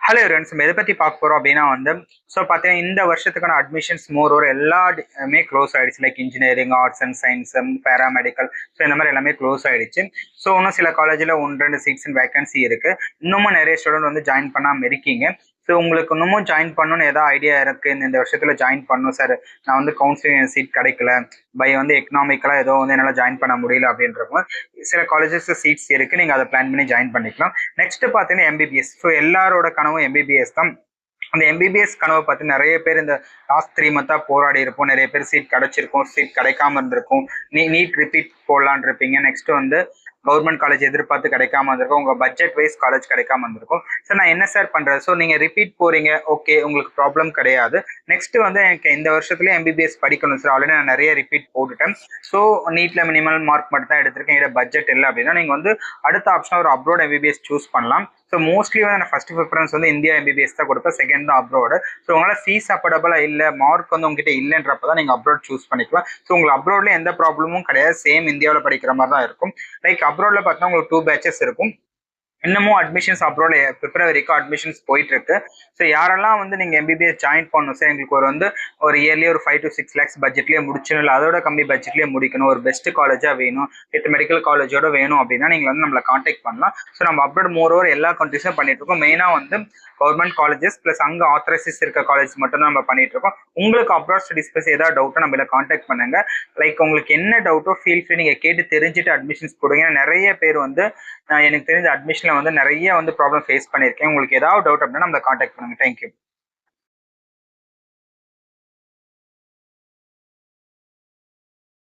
Hello friends, நம்ம எதை பற்றி பார்க்க போகிறோம் அப்படின்னா ஸோ பார்த்தீங்கன்னா இந்த வருஷத்துக்கான அட்மிஷன்ஸ் மோர் ஓவர் எல்லாமே க்ளோஸ் ஆயிடுச்சு. Like engineering, arts and science, paramedical, so இந்த மாதிரி எல்லாமே க்ளோஸ் ஆயிடுச்சு. ஸோ இன்னும் சில காலேஜில் 1-2 சீட்ஸ் வேகன்சி இருக்கு. இன்னமும் நிறைய ஸ்டூடெண்ட் ஜாயின் பண்ணாமல் இருக்கீங்க. ஸோ உங்களுக்கு இன்னமும் ஜாயின் பண்ணணும்னு ஏதாவது ஐடியா இருக்கு, இந்த வருஷத்துல ஜாயின் பண்ணணும் சார், நான் கவுன்சிலிங் சீட் கிடைக்கல, பை எக்கனாமிக்கலா ஏதோ என்னால் ஜாயின் பண்ண முடியல அப்படின்றப்போ சில காலேஜஸ் சீட்ஸ் இருக்கு, நீங்க அதை பிளான் பண்ணி ஜாயின் பண்ணிக்கலாம். நெக்ஸ்ட் பார்த்தீங்கன்னா எம்பிபிஎஸ். ஸோ எல்லாரோட கனவும் எம்பிபிஎஸ் தான். அந்த எம்பிபிஎஸ் கனவை பார்த்து நிறைய பேர் இந்த லாஸ்ட் 3 மந்த்தா போராடி இருப்போம். நிறைய பேர் சீட் கிடைச்சிருக்கும், சீட் கிடைக்காம இருந்திருக்கும். நீட் ரிப்பீட் போடலான் இருப்பீங்க. நெக்ஸ்ட் கவர்மெண்ட் காலேஜ் எதிர்பார்த்து கிடைக்காம இருந்திருக்கும். உங்க பட்ஜெட் வைஸ் காலேஜ் கிடைக்காம இருந்திருக்கும். சார் நான் என்ன சார் பண்றது? ஸோ நீங்க ரிப்பீட் போறீங்க, ஓகே, உங்களுக்கு ப்ராப்ளம் கிடையாது. நெக்ஸ்ட் எனக்கு இந்த வருஷத்துல எம்பிபிஎஸ் படிக்கணும் சார், ஆல்ரெடி நான் நிறைய ரிப்பீட் போட்டுட்டேன். ஸோ நீட்ல மினிமல் மார்க் மட்டும் தான் எடுத்திருக்கேன், இட பட்ஜெட் இல்லை அப்படின்னா நீங்க அடுத்த ஆப்ஷனா ஒரு அப்ரோட் எம்பிபிஎஸ் சூஸ் பண்ணலாம். ஸோ மோஸ்ட்லி நான் ஃபர்ஸ்ட் ப்ரிஃபரன்ஸ் இந்தியா எம்பிபிஎஸ் தான் கொடுப்பேன், செகண்ட் தான் அப்ரோடு. ஸோ உங்களால் ஃபீஸ் அஃபோர்டபுளா இல்லை, மார்க் உங்ககிட்ட இல்லைன்றப்ப தான் நீங்கள் அப்ரோட் சூஸ் பண்ணிக்கலாம். ஸோ உங்களுக்கு அப்ரோட்ல எந்த ப்ராப்ளமும் கிடையாது, சேம் இந்தியாவில் படிக்கிற மாதிரி தான் இருக்கும். லைக் அப்ரோட்ல பார்த்தா உங்களுக்கு 2 பேட்சஸ் இருக்கும். இன்னமும் அட்மிஷன்ஸ் அப்ரோட்ல பிப்ரவரிக்கு அட்மிஷன்ஸ் போயிட்டு இருக்கு. ஸோ யாரெல்லாம் நீங்க எம்பிபிஎஸ் ஜாயின் பண்ணணும் சார், எங்களுக்கு ஒரு இயர்லி ஒரு 5 to 6 lakhs பட்ஜெட்லேயே முடிச்சணும், இல்லை அதோட கம்மி பட்ஜெட்லேயே முடிக்கணும், ஒரு பெஸ்ட் காலேஜா வேணும், வித் மெடிக்கல் காலேஜோட வேணும் அப்படின்னா நீங்க நம்மளை கான்டாக்ட் பண்ணலாம். ஸோ நம்ம அப்ரோட் மோர் ஓவர் எல்லா கண்ட்ரீஸும் பண்ணிட்டு இருக்கோம். மெயினா கவர்மெண்ட் காலேஜஸ் பிளஸ் அங்க ஆத்தரைசஸ் இருக்க காலேஜ் மட்டும் தான் நம்ம பண்ணிட்டு இருக்கோம். உங்களுக்கு அப்ராட் ஸ்டடிஸ் பத்தி ஏதாவது டவுட்டோ நம்ம கான்டாக்ட் பண்ணுங்க. லைக் உங்களுக்கு என்ன டவுட்டோ ஃபீல் ஃப்ரீ, நீங்க கேட்டு தெரிஞ்சுட்டு அட்மிஷன்ஸ் கொடுங்க. நிறைய பேர் எனக்கு தெரிஞ்ச அட்மிஷன்ல நிறைய ப்ராப்ளம் ஃபேஸ் பண்ணியிருக்கேன். உங்களுக்கு ஏதாவது டவுட் அப்படின்னா நம்ம கான்டாக்ட் பண்ணுங்க. தேங்க்யூ.